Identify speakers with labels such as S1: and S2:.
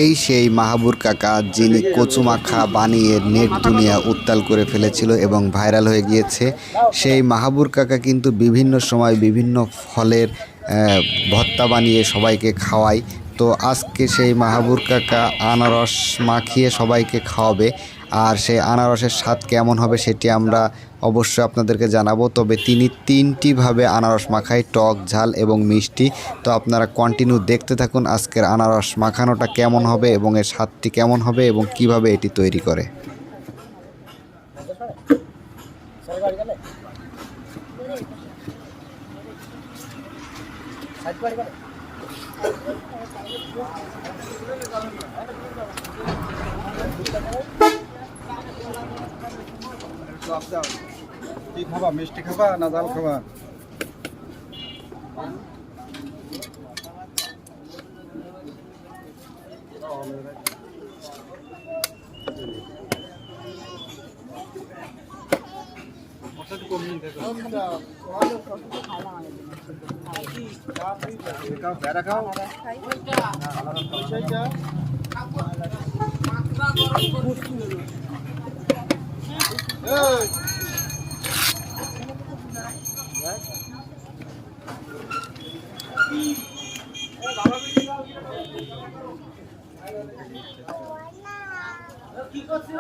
S1: এই সেই মাহাবুর কাকা যিনি কচুমাখা বানিয়ে নেট দুনিয়া উত্তাল করে ফেলেছিল এবং ভাইরাল হয়ে গিয়েছে। সেই মাহাবুর কাকা কিন্তু বিভিন্ন সময় বিভিন্ন ফলের ভর্তা বানিয়ে সবাইকে খাওয়ায়। তো আজকে সেই মাহাবুর কাকা আনারস মাখিয়ে সবাইকে খাওয়াবে। আর সেই আনারসের স্বাদ কেমন হবে সেটি আমরা অবশ্যই আপনাদেরকে জানাবো। তবে তিনি তিনটিভাবে আনারস মাখায়, টক, ঝাল এবং মিষ্টি। তো আপনারা কন্টিনিউ দেখতে থাকুন আজকের আনারস মাখানোটা কেমন হবে এবং এর স্বাদটি কেমন হবে এবং কিভাবে এটি তৈরি করে।
S2: কি খাবা, মিষ্টি খাবা না ঝাল খাবা? কি করছিস?